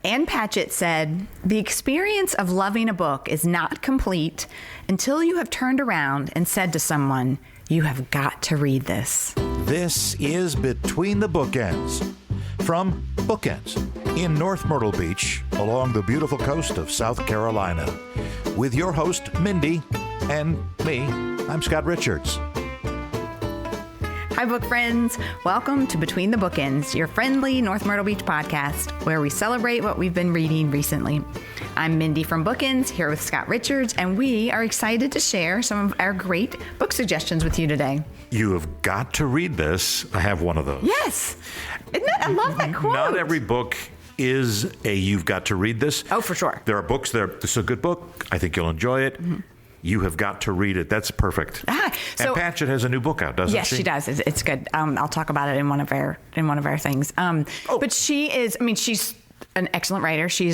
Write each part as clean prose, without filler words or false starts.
Ann Patchett said, "The experience of loving a book is not complete until you have turned around and said to someone, 'You have got to read this.'" This is Between the Bookends from Bookends in North Myrtle Beach along the beautiful coast of South Carolina with your host, Mindy, and me. I'm Scott Richards. Hi, book friends. Welcome to Between the Bookends, your friendly North Myrtle Beach podcast where we celebrate what we've been reading recently. I'm Mindy from Bookends, here with Scott Richards, and we are excited to share some of our great book suggestions with you today. You have got to read this. I have one of those. Yes. Isn't it? I love that quote. Not every book is a you've got to read this. Oh, for sure. There are books that this is a good book. I think you'll enjoy it. Mm-hmm. You have got to read it. That's perfect. So, and Patchett has a new book out, doesn't she? Yes, she does. It's good. I'll talk about it in one of our things. But she's an excellent writer. She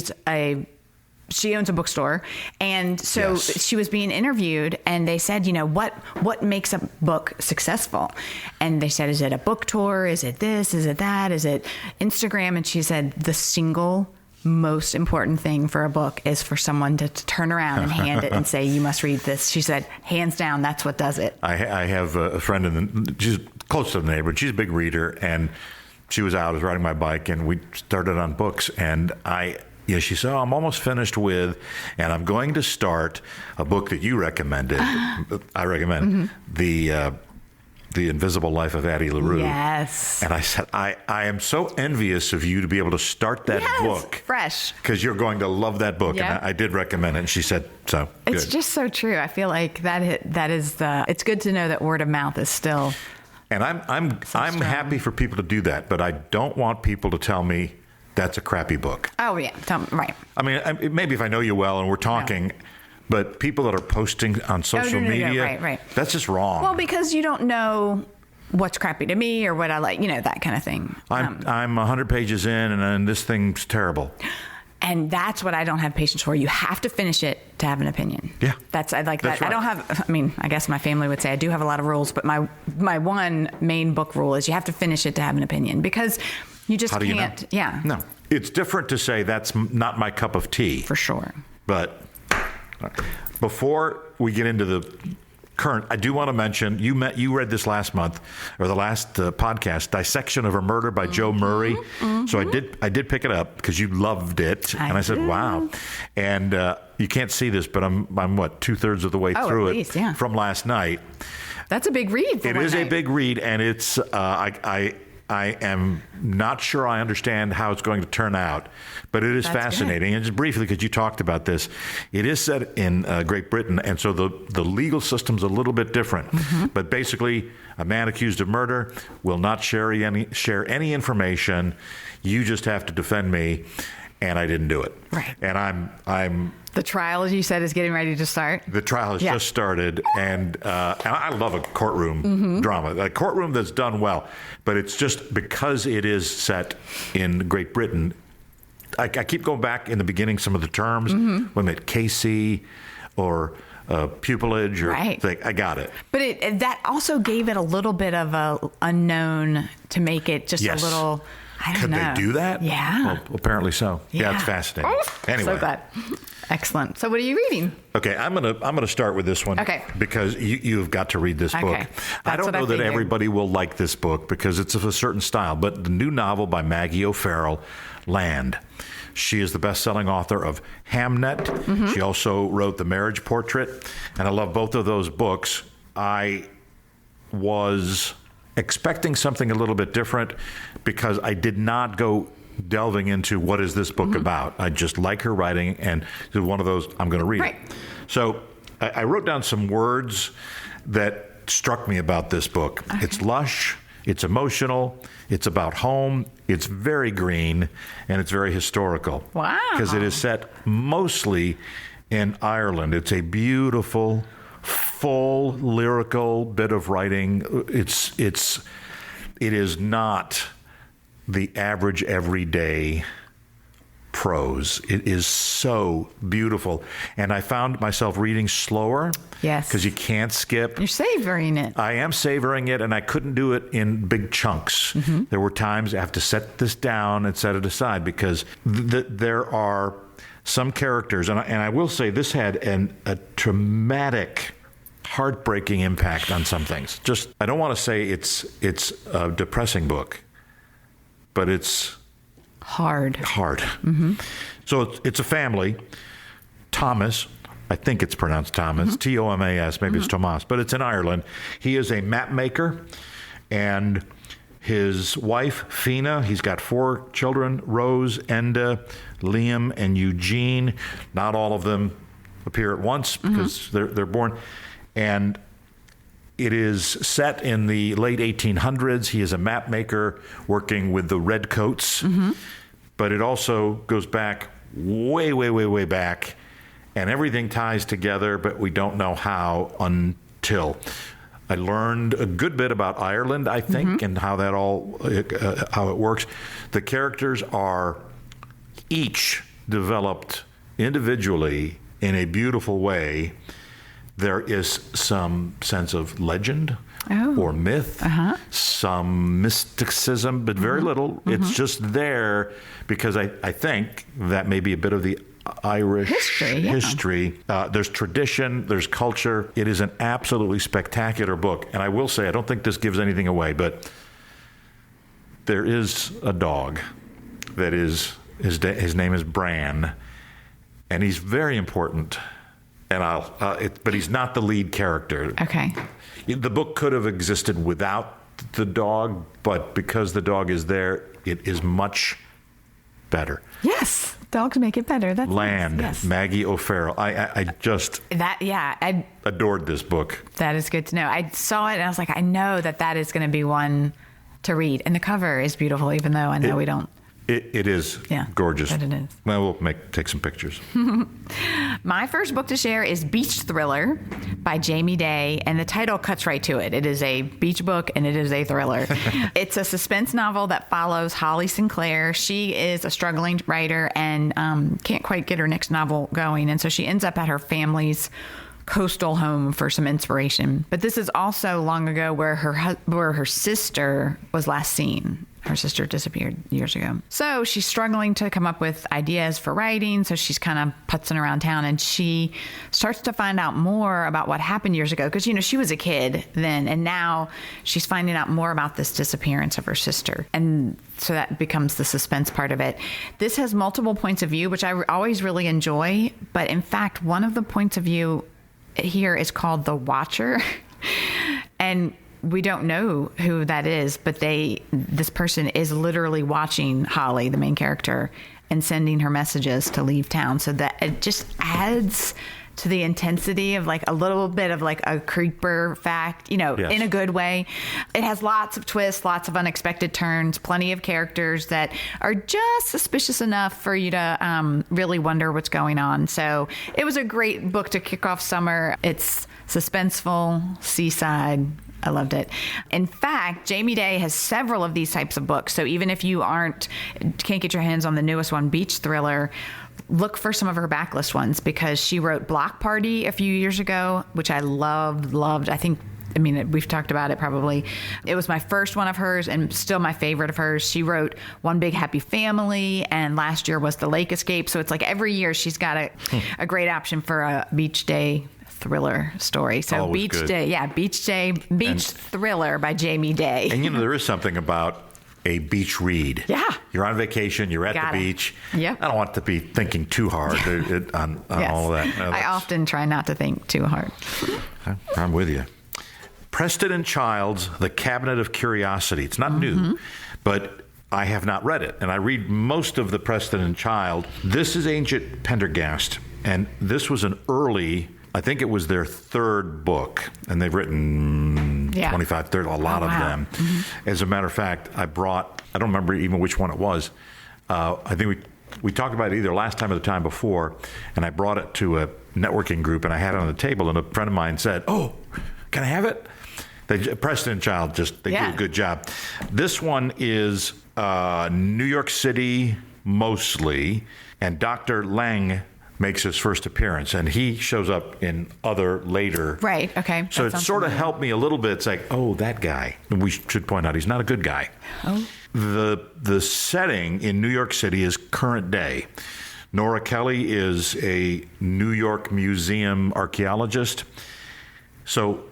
owns a bookstore, and so she was being interviewed, and they said, what makes a book successful? And they said, is it a book tour? Is it this? Is it that? Is it Instagram? And she said, the single most important thing for a book is for someone to turn around and hand it and say, you must read this. She said, hands down, that's what does it. I have a friend, she's close to the neighborhood. She's a big reader, and she was out, I was riding my bike, and we started on books, and she said, I'm almost finished with, and I'm going to start a book that you recommended. I recommend The Invisible Life of Addie LaRue. Yes. And I said, I am so envious of you to be able to start that book. Fresh. Because you're going to love that book. Yep. And I did recommend it. And she said, so good. It's just so true. I feel like it's good to know that word of mouth is still. And I'm happy for people to do that, but I don't want people to tell me that's a crappy book. Oh, yeah. Right. I mean, maybe if I know you well and we're talking. No. But people that are posting on social media, right. That's just wrong. Well, because you don't know what's crappy to me or what I like, that kind of thing. I'm 100 pages in, and this thing's terrible. And that's what I don't have patience for. You have to finish it to have an opinion. Yeah. I like that. Right. I don't have, I guess my family would say I do have a lot of rules, but my one main book rule is you have to finish it to have an opinion because you just can't. You know? Yeah. No. It's different to say that's not my cup of tea. For sure. But before we get into the current, I do want to mention, you read this last month, or the last podcast, Dissection of a Murder by Joe Murray. Mm-hmm. So I did pick it up because you loved it. I said, wow. And you can't see this, but I'm what, 2/3 of the way through at least, from last night. That's a big read for It one is night. a big read, and it's, I am not sure I understand how it's going to turn out, but it is fascinating. Good. And just briefly, because you talked about this, it is set in Great Britain, and so the legal system's a little bit different. Mm-hmm. But basically, a man accused of murder will not share any information. You just have to defend me, and I didn't do it. Right. And I'm. The trial, as you said, is getting ready to start. The trial has just started, and I love a courtroom drama, a courtroom that's done well. But it's just because it is set in Great Britain. I keep going back in the beginning, some of the terms. When it Casey or pupillage or thing, I got it. But that also gave it a little bit of a unknown to make it just a little. I don't know. Could they do that? Yeah. Well, apparently so. Yeah, it's fascinating. Anyway. So glad. Excellent. So what are you reading? Okay, I'm gonna start with this one. Okay. Because you've got to read this book. I don't know that everybody will like this book because it's of a certain style, but the new novel by Maggie O'Farrell, Land. She is the best-selling author of Hamnet. Mm-hmm. She also wrote The Marriage Portrait, and I love both of those books. I was expecting something a little bit different because I did not go delving into what is this book about. I just like her writing, and it's one of those, I'm going to read it. So I wrote down some words that struck me about this book. Okay. It's lush, it's emotional, it's about home, it's very green, and it's very historical. Wow. Because it is set mostly in Ireland. It's a beautiful, full, lyrical bit of writing. It is not the average, everyday prose. It is so beautiful. And I found myself reading slower. Yes. Because you can't skip. You're savoring it. I am savoring it, and I couldn't do it in big chunks. Mm-hmm. There were times I have to set this down and set it aside because there are some characters, and I will say this had a traumatic, heartbreaking impact on some things. Just, I don't want to say it's a depressing book, but it's hard. Mm-hmm. So it's a family. Thomas, I think it's pronounced Thomas, mm-hmm. T-O-M-A-S, maybe it's Tomas, but it's in Ireland. He is a map maker, and his wife, Fina, he's got 4 children, Rose, Enda, Liam, and Eugene. Not all of them appear at once because they're born. And it is set in the late 1800s. He is a map maker working with the Redcoats. Mm-hmm. But it also goes back way, way, way, way back. And everything ties together, but we don't know how until. I learned a good bit about Ireland, I think, and how that all how it works. The characters are each developed individually in a beautiful way. There is some sense of legend or myth, some mysticism, but very little. Mm-hmm. It's just there because I think that may be a bit of the Irish history. There's tradition, there's culture. It is an absolutely spectacular book. And I will say, I don't think this gives anything away, but there is a dog that is, his name is Bran, and he's very important. And but he's not the lead character. Okay. The book could have existed without the dog, but because the dog is there, it is much better. Yes. Dogs make it better. That's Land, nice. Yes. Maggie O'Farrell. I just I adored this book. That is good to know. I saw it and I was like, I know that is going to be one to read. And the cover is beautiful, even though I know we don't. It is gorgeous. But it is. Well, we'll take some pictures. My first book to share is Beach Thriller by Jamie Day, and the title cuts right to it. It is a beach book, and it is a thriller. It's a suspense novel that follows Holly Sinclair. She is a struggling writer and can't quite get her next novel going, and so she ends up at her family's coastal home for some inspiration. But this is also long ago where her sister was last seen. Her sister disappeared years ago. So she's struggling to come up with ideas for writing. So she's kind of putzing around town, and she starts to find out more about what happened years ago. Because, she was a kid then, and now she's finding out more about this disappearance of her sister. And so that becomes the suspense part of it. This has multiple points of view, which I always really enjoy. But in fact, one of the points of view here is called the Watcher. And we don't know who that is, but this person is literally watching Holly, the main character, and sending her messages to leave town. So that it just adds to the intensity of like a little bit of like a creeper fact, in a good way. It has lots of twists, lots of unexpected turns, plenty of characters that are just suspicious enough for you to really wonder what's going on. So it was a great book to kick off summer. It's suspenseful, seaside. I loved it. In fact, Jamie Day has several of these types of books. So even if you can't get your hands on the newest one, Beach Thriller, look for some of her backlist ones because she wrote Block Party a few years ago, which I loved. We've talked about it probably. It was my first one of hers and still my favorite of hers. She wrote One Big Happy Family, and last year was The Lake Escape. So it's like every year she's got a great option for a beach day thriller story. So Always Beach good. Day, Beach Thriller by Jamie Day. And there is something about a beach read. Yeah. You're on vacation, you're at the beach. Yep. I don't want to be thinking too hard on all of that. No, I often try not to think too hard. I'm with you. Preston and Child's The Cabinet of Curiosity. It's not new, but I have not read it. And I read most of the Preston and Child. This is Ancient Pendergast. And this was an early, I think it was their third book. And they've written 25, 30, a lot of them. Mm-hmm. As a matter of fact, I don't remember even which one it was. I think we talked about it either last time or the time before. And I brought it to a networking group and I had it on the table. And a friend of mine said, "Oh, can I have it?" Preston and Child, they do a good job. This one is New York City mostly, and Dr. Lang makes his first appearance, and he shows up in other later. Right, okay. So it sort of helped me a little bit. It's like, oh, that guy. And we should point out he's not a good guy. Oh. The setting in New York City is current day. Nora Kelly is a New York museum archaeologist. So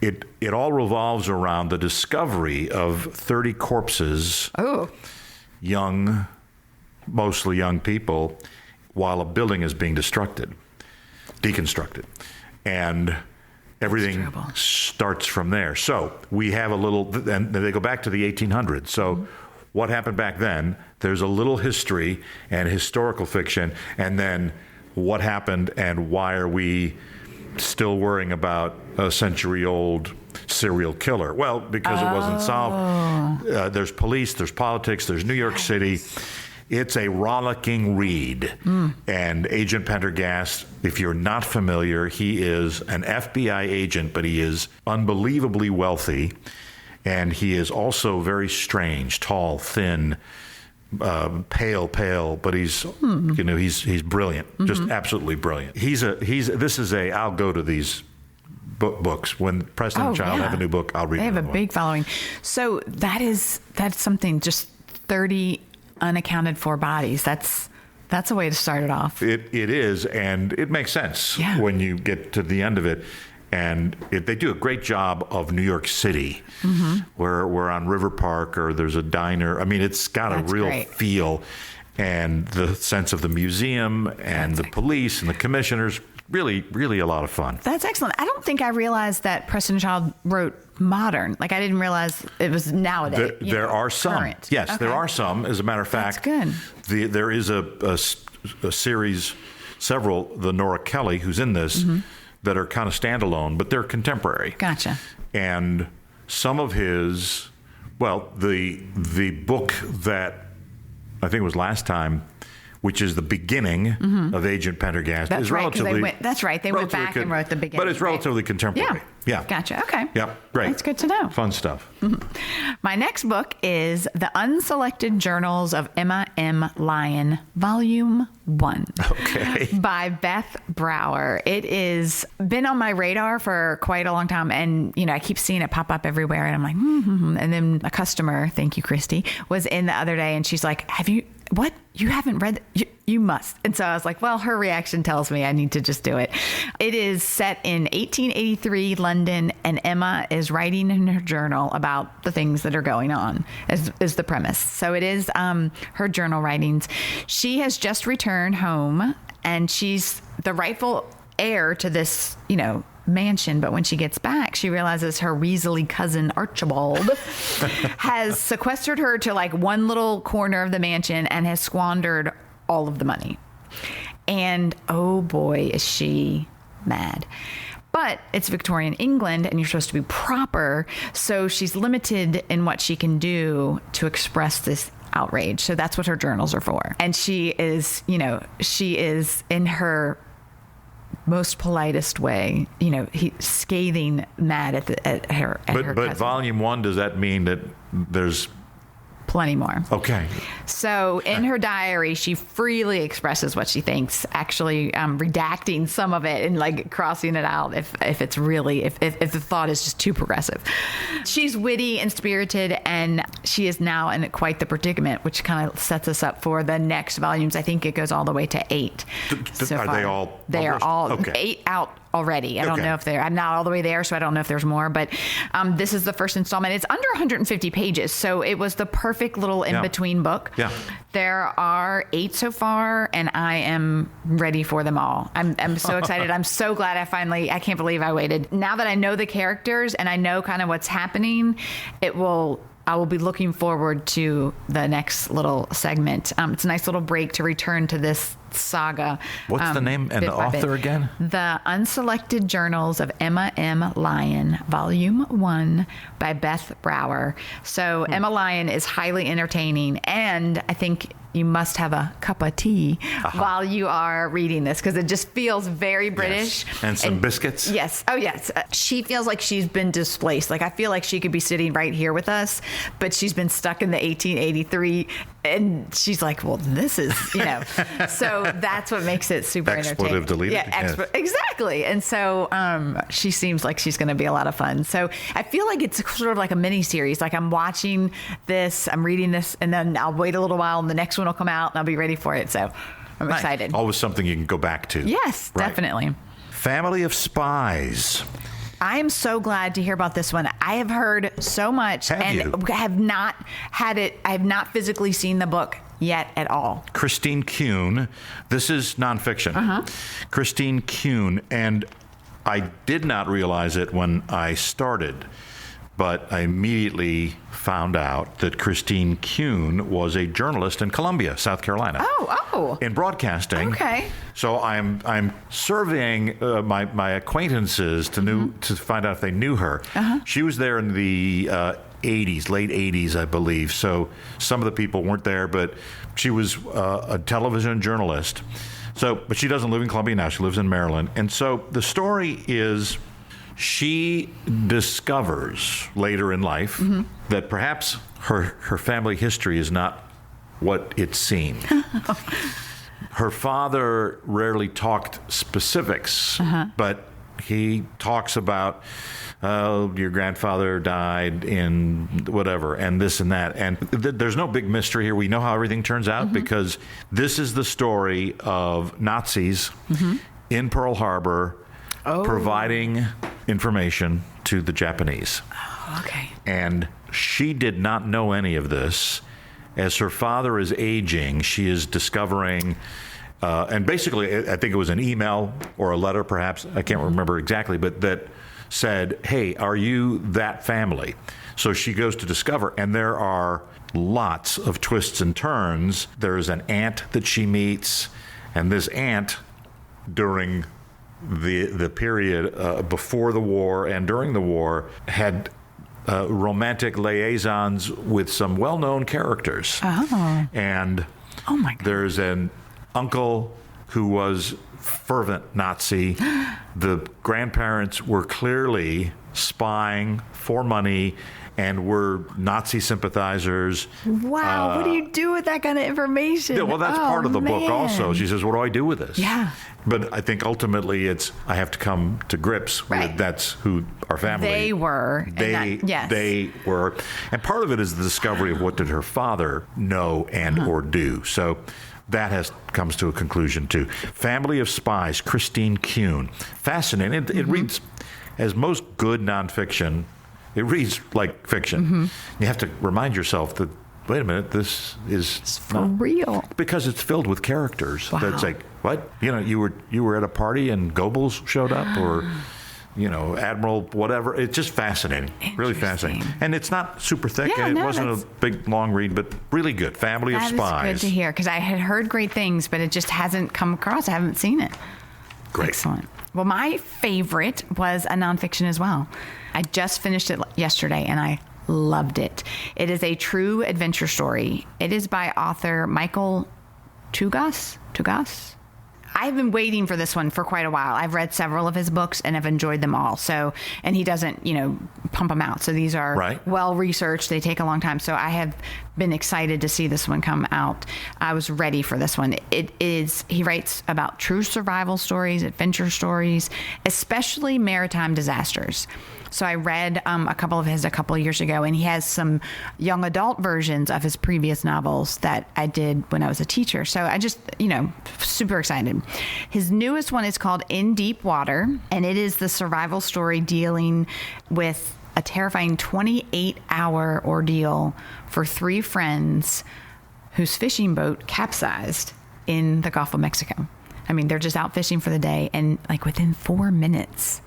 it all revolves around the discovery of 30 corpses. Oh. Young, mostly young people, while a building is being deconstructed. And everything starts from there. So we have a little, and they go back to the 1800s. So what happened back then, there's a little history and historical fiction, and then what happened and why are we still worrying about a century-old serial killer? Well, because it wasn't solved. There's police, there's politics, there's New York City. It's a rollicking read. And Agent Pendergast, if you're not familiar, he is an FBI agent, but he is unbelievably wealthy. And he is also very strange, tall, thin, pale, but he's he's brilliant, just absolutely brilliant. I'll go to these books when Preston and Child have a new book. I'll read. They have a big following. So that's something. Just 30 unaccounted for bodies. That's a way to start it off. It is, and it makes sense when you get to the end of it. And they do a great job of New York City, where we're on River Park or there's a diner. I mean, it's got a real feel, and the sense of the museum and the police and the commissioners. Really, really a lot of fun. That's excellent. I don't think I realized that Preston Child wrote modern. Like, I didn't realize it was nowadays. There are some. Current. Yes, there are some. As a matter of fact, that's good. There is a series, several, the Nora Kelly, who's in this, that are kind of standalone, but they're contemporary. Gotcha. And some of his, the book that I think was last time, which is the beginning of Agent Pendergast, is relatively... They went back and wrote the beginning. But it's relatively contemporary. Yeah. Gotcha. Okay. Yeah, great. That's good to know. Fun stuff. My next book is The Unselected Journals of Emma M. Lyon, Volume 1. Okay. By Beth Brower. It is been on my radar for quite a long time, and I keep seeing it pop up everywhere, and I'm like, And then a customer, thank you, Christy, was in the other day, and she's like, what? You haven't read you must. And so I was like, well, her reaction tells me I need to just do it. It is set in 1883 London, and Emma is writing in her journal about the things that are going on, is the premise. So it is her journal writings. She has just returned home, and she's the rightful heir to this, mansion, but when she gets back, she realizes her weaselly cousin Archibald has sequestered her to like one little corner of the mansion and has squandered all of the money. And oh boy, is she mad. But it's Victorian England, and you're supposed to be proper, so she's limited in what she can do to express this outrage. So that's what her journals are for. And she is in her most politest way, scathing mad at her. But cousin. Volume 1, does that mean that there's plenty more? Okay. So in her diary, she freely expresses what she thinks, actually redacting some of it and like crossing it out if it's really if the thought is just too progressive. She's witty and spirited, and she is now in quite the predicament, which kind of sets us up for the next volumes. I think it goes all the way to 8. So are far. They all? They are all 8 out already. I don't know if I'm not all the way there, so I don't know if there's more, but this is the first installment. It's under 150 pages, so it was the perfect little in-between book. Yeah. There are 8 so far, and I am ready for them all. I'm so excited. I'm so glad I can't believe I waited. Now that I know the characters and I know kind of what's happening, I will be looking forward to the next little segment. It's a nice little break to return to this saga. What's the name and the author again? The Unselected Journals of Emma M. Lyon, Volume 1 by Beth Brower. So Emma Lyon is highly entertaining, and I think you must have a cup of tea while you are reading this, because it just feels very British. Yes. And some biscuits. Yes. Oh, yes. She feels like she's been displaced. Like, I feel like she could be sitting right here with us, but she's been stuck in the 1883. And she's like, well, this is, so that's what makes it super entertaining. Expletive deleted. Yeah, exactly. And so she seems like she's going to be a lot of fun. So I feel like it's sort of like a mini series. Like, I'm watching this, I'm reading this, and then I'll wait a little while and the next one will come out and I'll be ready for it. So I'm excited. Always something you can go back to. Yes, definitely. Family of Spies. I am so glad to hear about this one. I have heard so much have not had it. I have not physically seen the book yet at all. Christine Kuhn. This is nonfiction. Christine Kuhn. And I did not realize it when I started, but I immediately found out that Christine Kuhn was a journalist in Columbia, South Carolina. Oh. In broadcasting. Okay. So I'm surveying my acquaintances to find out if they knew her. She was there in the 80s, late 80s, I believe. So some of the people weren't there, but she was a television journalist. But she doesn't live in Columbia now. She lives in Maryland. And so the story is, she discovers later in life that perhaps her family history is not what it seemed. Her father rarely talked specifics, but he talks about, your grandfather died in whatever, and this and that. And there's no big mystery here. We know how everything turns out because this is the story of Nazis in Pearl Harbor providing information to the Japanese. Okay. And she did not know any of this. As her father is aging, she is discovering, and basically, I think it was an email or a letter, perhaps, I can't remember exactly, but that said, hey, are you that family? So she goes to discover, and there are lots of twists and turns. There's an aunt that she meets, and this aunt, during the period before the war and during the war, had romantic liaisons with some well-known characters. And oh my God. There's an uncle who was fervent Nazi. The grandparents were clearly spying for money and were Nazi sympathizers. Wow, what do you do with that kind of information? Yeah, well, that's part of the book also. She says, what do I do with this? Yeah. But I think ultimately I have to come to grips with that's who our family. They were. They were. And part of it is the discovery of what did her father know and or do. So that comes to a conclusion too. Family of Spies, Christine Kuhn. Fascinating. It reads, as most good nonfiction, it reads like fiction. You have to remind yourself that, wait a minute, this is for real. Because it's filled with characters. Wow. That's like, what? You were at a party and Goebbels showed up, or Admiral whatever. It's just fascinating. Really fascinating. And it's not super thick. Yeah, It wasn't a big long read, but really good. Family of Spies. That is good to hear, because I had heard great things, but it just hasn't come across. I haven't seen it. Great. Excellent. Well, my favorite was a nonfiction as well. I just finished it yesterday, and I loved it. It is a true adventure story. It is by author Michael Tugas. I've been waiting for this one for quite a while. I've read several of his books and have enjoyed them all. So, and he doesn't, pump them out. So these are well researched. They take a long time. So I have been excited to see this one come out. I was ready for this one. He writes about true survival stories, adventure stories, especially maritime disasters. So I read a couple of his a couple of years ago, and he has some young adult versions of his previous novels that I did when I was a teacher. So I just, super excited. His newest one is called In Deep Water, and it is the survival story dealing with a terrifying 28-hour ordeal for 3 friends whose fishing boat capsized in the Gulf of Mexico. I mean, they're just out fishing for the day, and like within 4 minutes,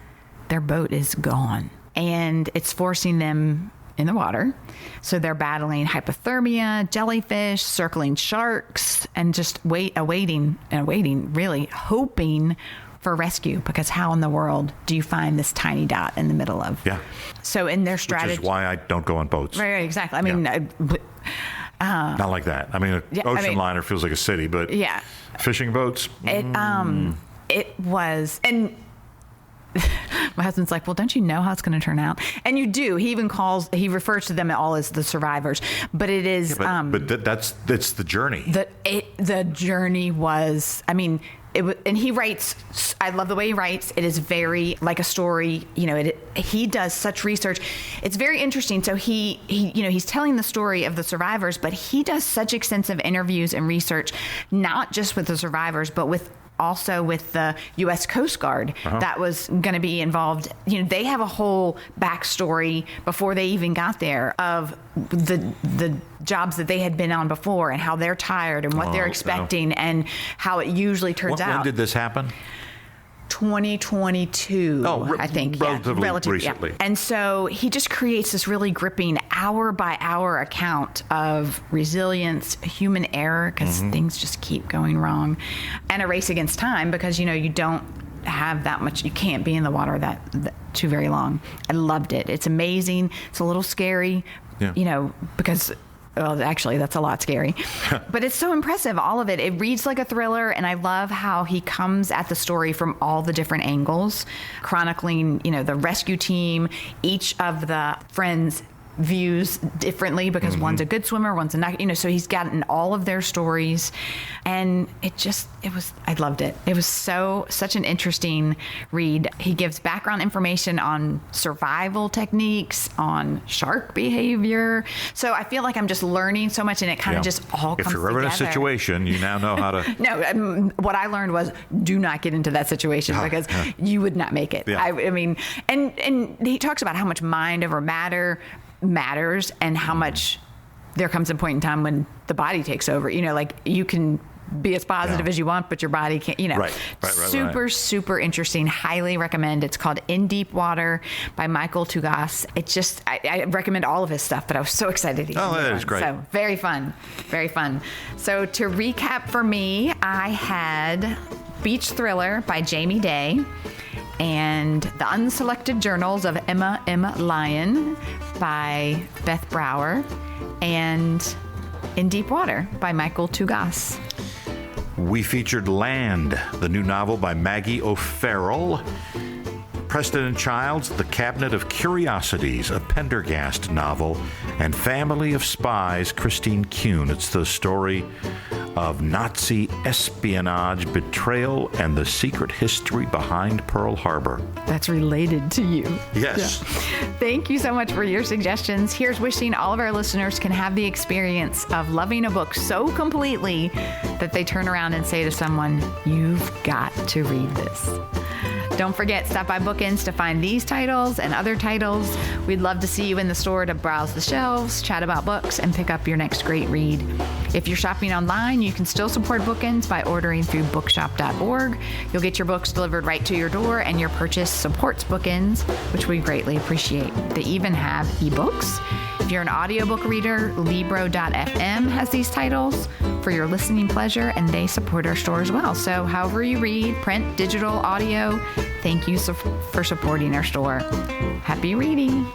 their boat is gone, and it's forcing them in the water. So they're battling hypothermia, jellyfish, circling sharks, and just awaiting, really hoping for rescue, because how in the world do you find this tiny dot in the middle of? Yeah. So in their strategy. Which is why I don't go on boats. Right, exactly. I mean, Not like that. I mean, ocean liner feels like a city, but fishing boats. It was, and my husband's like, well, don't you know how it's going to turn out? And you do. He refers to them all as the survivors, but it is. That's the journey. The journey was, I mean, and he writes, I love the way he writes. It is very like a story, he does such research. It's very interesting. So he's telling the story of the survivors, but he does such extensive interviews and research, not just with the survivors, but also with the U.S. Coast Guard that was going to be involved. They have a whole backstory before they even got there of the jobs that they had been on before and how they're tired and what they're expecting and how it usually turns out. When did this happen? 2022, I think. Relatively recently. Yeah. And so he just creates this really gripping hour-by-hour account of resilience, human error, because things just keep going wrong, and a race against time because, you don't have that much. You can't be in the water that too very long. I loved it. It's amazing. It's a little scary, because... Well, actually, that's a lot scary, but it's so impressive. All of it. It reads like a thriller, and I love how he comes at the story from all the different angles, chronicling, the rescue team, each of the friends' views differently because one's a good swimmer, one's a not, so he's gotten all of their stories, and I loved it. It was such an interesting read. He gives background information on survival techniques, on shark behavior. So I feel like I'm just learning so much, and it kind of just all comes together. If you're ever in a situation, you now know how to... No, what I learned was do not get into that situation because you would not make it. Yeah. I mean, and he talks about how much mind over matter matters and how much there comes a point in time when the body takes over. Like you can be as positive as you want, but your body can't, Right. Super interesting. Highly recommend. It's called In Deep Water by Michael Tougas. It's just, I recommend all of his stuff, but I was so excited. That is great. So very fun. Very fun. So to recap for me, I had Beach Thriller by Jamie Day and The Unselected Journals of Emma M. Lyon by Beth Brower, and In Deep Water by Michael Tougas. We featured Land, the new novel by Maggie O'Farrell. Preston and Childs' The Cabinet of Curiosities, a Pendergast novel, and Family of Spies, Christine Kuhn. It's the story of Nazi espionage, betrayal, and the secret history behind Pearl Harbor. That's related to you. Yes. Yeah. Thank you so much for your suggestions. Here's wishing all of our listeners can have the experience of loving a book so completely that they turn around and say to someone, "You've got to read this." Don't forget, stop by Bookends to find these titles and other titles. We'd love to see you in the store to browse the shelves, chat about books, and pick up your next great read. If you're shopping online, you can still support Bookends by ordering through bookshop.org. You'll get your books delivered right to your door, and your purchase supports Bookends, which we greatly appreciate. They even have ebooks. If you're an audiobook reader, Libro.fm has these titles for your listening pleasure, and they support our store as well. So however you read, print, digital, audio, thank you for supporting our store. Happy reading.